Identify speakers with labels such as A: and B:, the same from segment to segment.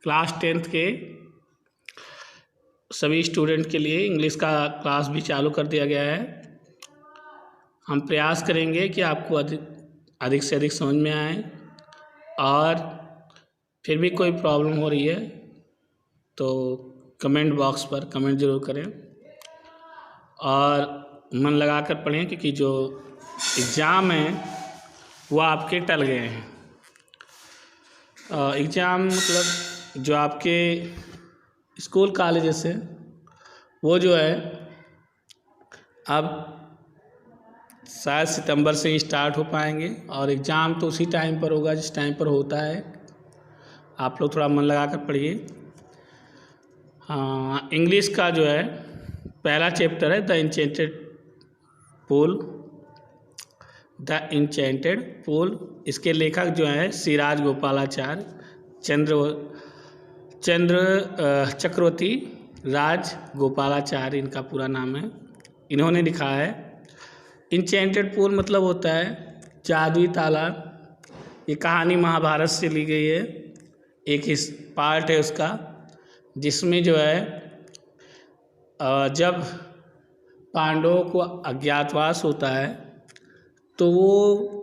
A: Class 10th के सभी student के लिए इंग्लिश का क्लास भी चालू कर दिया गया है। हम प्रयास करेंगे कि आपको अधिक से अधिक समझ में आए, और फिर भी कोई प्रॉब्लम हो रही है तो कमेंट बॉक्स पर कमेंट ज़रूर करें और मन लगा कर पढ़ें, क्योंकि जो एग्ज़ाम है वो आपके टल गए हैं। एग्ज़ाम मतलब जो आपके स्कूल कॉलेजेस हैं वो जो है अब शायद सितंबर से ही स्टार्ट हो पाएंगे, और एग्ज़ाम तो उसी टाइम पर होगा जिस टाइम पर होता है। आप लोग थोड़ा मन लगा कर पढ़िए। हाँ, इंग्लिश का जो है पहला चैप्टर है द इंचेंटेड पूल। इसके लेखक जो हैं सिराज गोपालाचार्य चक्रवर्ती राज गोपालाचार्य इनका पूरा नाम है। इन्होंने लिखा है। इंचेंटेड पूल मतलब होता है जादुई तालाब। ये कहानी महाभारत से ली गई है। एक हिस्सा पार्ट है उसका, जिसमें जो है जब पांडवों को अज्ञातवास होता है तो वो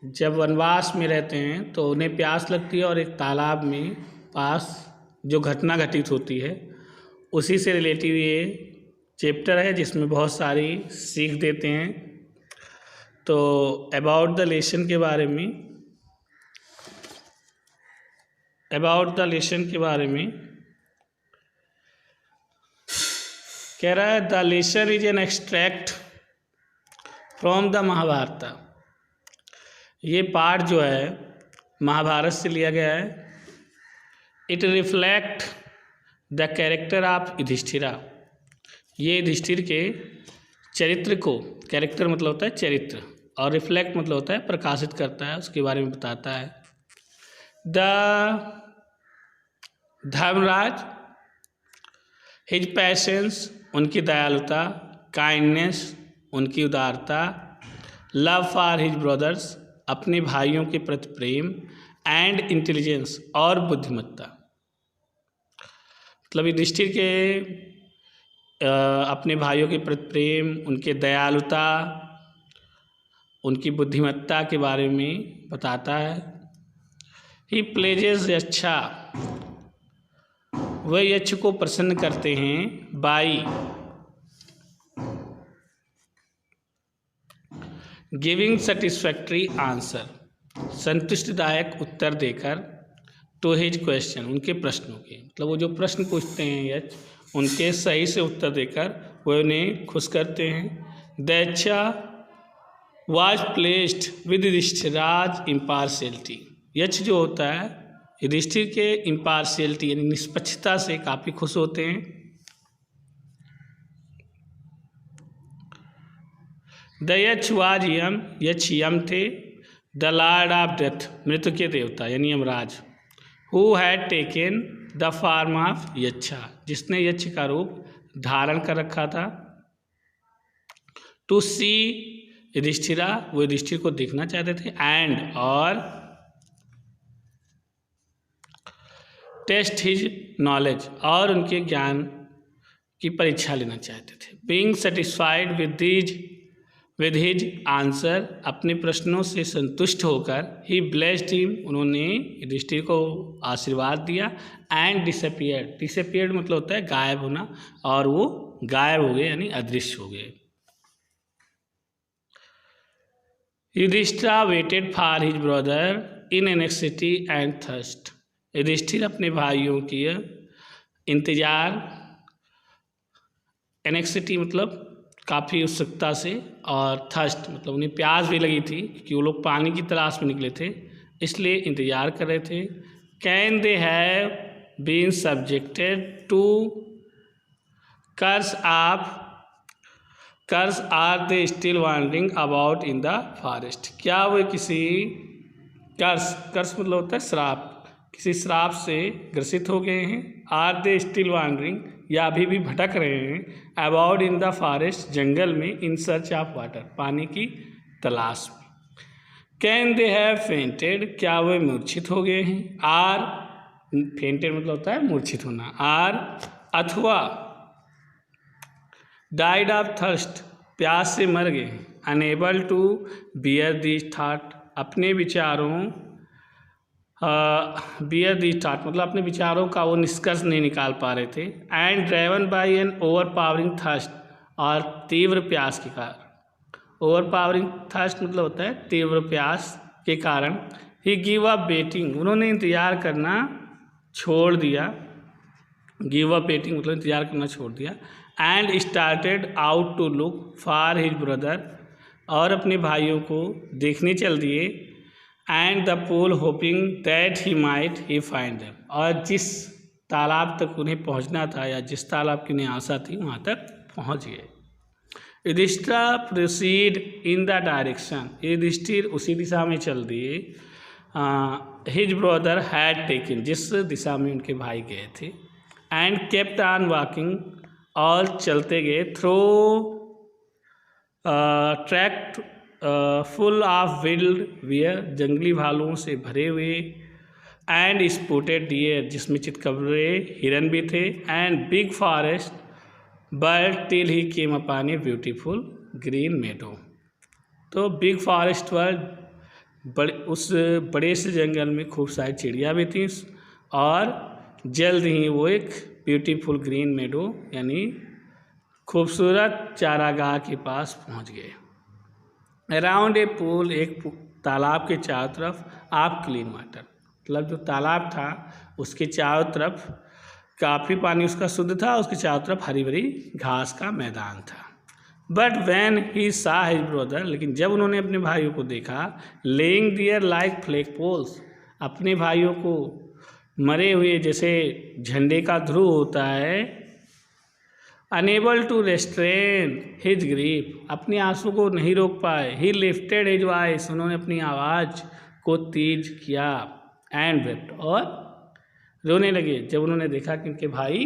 A: जब वनवास में रहते हैं तो उन्हें प्यास लगती है, और एक तालाब में पास जो घटना घटित होती है उसी से रिलेटिव ये चैप्टर है, जिसमें बहुत सारी सीख देते हैं। तो अबाउट द लेसन के बारे में कह रहा है the lesson is an extract from the Mahabharata. ये पार्ट जो है महाभारत से लिया गया है। It reflect the character of Yudhishthira. ये युधिष्ठिर के चरित्र को, कैरेक्टर मतलब होता है चरित्र, और रिफ्लेक्ट मतलब होता है प्रकाशित करता है, उसके बारे में बताता है। द धर्मराज हिज पैशंस, उनकी दयालुता, काइंडनेस, उनकी उदारता, लव फॉर हिज ब्रदर्स, अपने भाइयों के प्रति प्रेम, एंड इंटेलिजेंस, और बुद्धिमत्ता। मतलब युधिष्ठिर के अपने भाइयों के प्रति प्रेम, उनके दयालुता, उनकी बुद्धिमत्ता के बारे में बताता है। ही प्लेजेस यच्छा, वह यक्ष को प्रसन्न करते हैं। बाई गिविंग सेटिस्फैक्ट्री आंसर, संतुष्टिदायक उत्तर देकर। टू हिज क्वेश्चन, उनके प्रश्नों के, मतलब वो जो प्रश्न पूछते हैं यक्ष, उनके सही से उत्तर देकर वो उन्हें खुश करते हैं। दैच्छा was placed with Yudhishthira's impartiality. यक्ष जो होता है युधिष्ठिर के इम्पार्शियलिटी यानी निष्पक्षता से काफ़ी खुश होते हैं। द यक्ष वाज यम, यक्ष यम थे। द लॉर्ड ऑफ डेथ, मृत्यु के देवता यानी Yamaraj. Who had taken the form of Yaksha, जिसने यक्ष का रूप धारण कर रखा था। टू सी युधिष्ठिरा, वो युधिष्ठिर को देखना चाहते थे। एंड, और टेस्ट हिज नॉलेज, और उनके ज्ञान की परीक्षा लेना चाहते थे। Being satisfied with his answer, अपने प्रश्नों से संतुष्ट होकर। ही ब्लेस्ड हिम, उन्होंने युधिष्ठिर को आशीर्वाद दिया। एंड डिसअपियर्ड मतलब होता है गायब होना, और वो गायब हो गए यानी अदृश्य हो गए। Yudhishthira waited for his brother in anxiety and thirst. Yudhishthira अपने भाइयों की इंतजार, एनेक्सिटी मतलब काफ़ी उत्सुकता से, और थर्स्ट मतलब उन्हें प्यास भी लगी थी क्योंकि वो लोग पानी की तलाश में निकले थे, इसलिए इंतज़ार कर रहे थे। Can they have been subjected to curse are they still wandering about in the forest. क्या वो किसी कर्स मतलब होता है श्राप, किसी श्राप से ग्रसित हो गए हैं। आर दे स्टिल वॉन्डरिंग, या अभी भी भटक रहे हैं। अबाउट इन द फॉरेस्ट, जंगल में। इन सर्च ऑफ वाटर, पानी की तलाश में। कैन दे हैव फेंटेड, क्या वे मूर्छित हो गए हैं। आर, फेंटेड मतलब होता है मूर्छित होना। आर, अथवा डाइड ऑफ थर्स्ट, प्यास से मर गए। Unable to bear this thought, अपने विचारों बियर दिस थॉट मतलब अपने विचारों का वो निष्कर्ष नहीं निकाल पा रहे थे। And driven by an overpowering thirst, और तीव्र प्यास के कारण। ओवर पावरिंग थर्स्ट मतलब होता है तीव्र प्यास के कारण। ही गिव अप वेटिंग, उन्होंने इंतज़ार करना छोड़ दिया। गिव अप वेटिंग मतलब इंतज़ार करना छोड़ दिया। And started out to look for his brother, और अपने भाइयों को देखने चल दिए। And the pool hoping that he might he find them, और जिस तालाब तक उन्हें पहुंचना था या जिस तालाब की उन्हें आशा थी वहाँ तक पहुँच गए। Yudhishthira proceed in the direction, Yudhishthira उसी दिशा में चल दिए हिज ब्रदर हैड टेकन, जिस दिशा में उनके भाई गए थे। एंड केप्ट ऑन वॉकिंग, और चलते गए। Through tract full of wild bear, जंगली भालुओं से भरे हुए। एंड स्पोटेड डियर, जिसमें चितकबरे हिरन भी थे। And big forest bird till he came upon a beautiful green meadow, तो बिग फॉरेस्ट वर्ड उस बड़े से जंगल में खूब सारी चिड़िया भी थी, और जल्द ही वो एक ब्यूटीफुल ग्रीन मेडो यानी खूबसूरत चारागाह के पास पहुंच गए। अराउंड ए पूल, एक तालाब के चारों तरफ ऑफ क्लीन वाटर, मतलब जो तालाब था उसके चारों तरफ काफ़ी पानी उसका शुद्ध था, उसके चारों तरफ हरी भरी घास का मैदान था। बट वैन ही सा हिज ब्रदर, लेकिन जब उन्होंने अपने भाइयों को देखा, लेइंग दियर लाइक फ्लैग पोल्स, अपने भाइयों को मरे हुए जैसे झंडे का ध्रुव होता है। Unable to restrain his grief, अपने आंसू को नहीं रोक पाए। ही लिफ्टेड हिज वॉइस, उन्होंने अपनी आवाज़ को तेज किया। एंड वेप्ट, और रोने लगे। जब उन्होंने देखा कि उनके भाई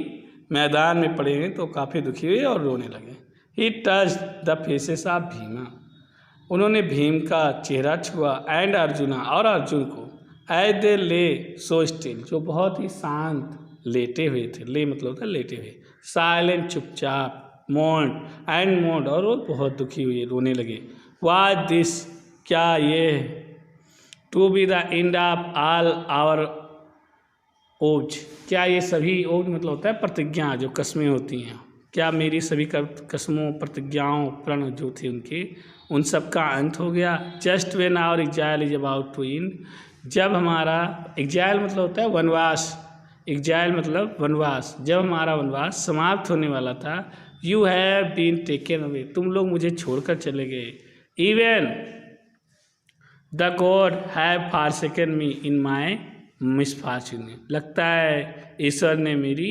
A: मैदान में पड़े हैं तो काफ़ी दुखी हुए और रोने लगे। He touch the faces of Bhima, उन्होंने भीम का चेहरा छुआ। एंड अर्जुना, और अर्जुन को। एज दे ले सो स्टिल, जो बहुत ही शांत लेटे हुए थे। ले मतलब होता है लेटे हुए। साइलेंट, चुपचाप। मोन्ड एंड मोन्ड, और वो बहुत दुखी हुए, रोने लगे। वाज दिस, क्या ये to be the end of all our woes, क्या ये सभी ओज मतलब होता है प्रतिज्ञा, जो कस्में होती हैं, क्या मेरी सभी कस्मों प्रतिज्ञाओं प्रण जो थे उनके, उन सब का अंत हो गया। Just when our exile is about to end, जब हमारा एग्जाइल मतलब होता है वनवास, एग्जाइल मतलब वनवास, जब हमारा वनवास समाप्त होने वाला था। You have been taken away, तुम लोग मुझे छोड़कर चले गए। Even the god have forsaken me in my misfortune, लगता है ईश्वर ने मेरी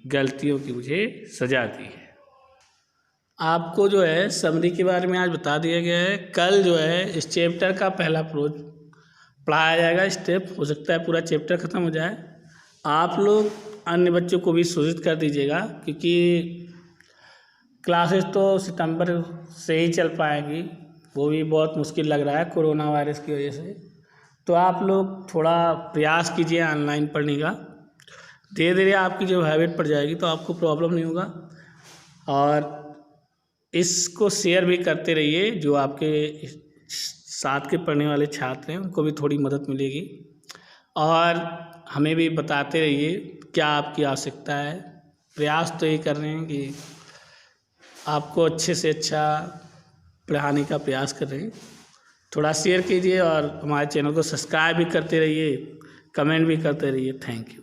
A: गलतियों की मुझे सजा दी है। आपको जो है समरी के बारे में आज बता दिया गया है। कल जो है इस चैप्टर का पहला प्रोज पढ़ाया जाएगा स्टेप, हो सकता है पूरा चैप्टर ख़त्म हो जाए। आप लोग अन्य बच्चों को भी सूचित कर दीजिएगा, क्योंकि क्लासेस तो सितंबर से ही चल पाएंगी, वो भी बहुत मुश्किल लग रहा है कोरोना वायरस की वजह से। तो आप लोग थोड़ा प्रयास कीजिए ऑनलाइन पढ़ने का, धीरे धीरे आपकी जो हैबिट पड़ जाएगी तो आपको प्रॉब्लम नहीं होगा। और इसको शेयर भी करते रहिए, जो आपके साथ के पढ़ने वाले छात्र हैं उनको भी थोड़ी मदद मिलेगी। और हमें भी बताते रहिए क्या आपकी आवश्यकता है। प्रयास तो ये कर रहे हैं कि आपको अच्छे से अच्छा पढ़ाने का प्रयास कर रहे हैं। थोड़ा शेयर कीजिए और हमारे चैनल को सब्सक्राइब भी करते रहिए, कमेंट भी करते रहिए। Thank you.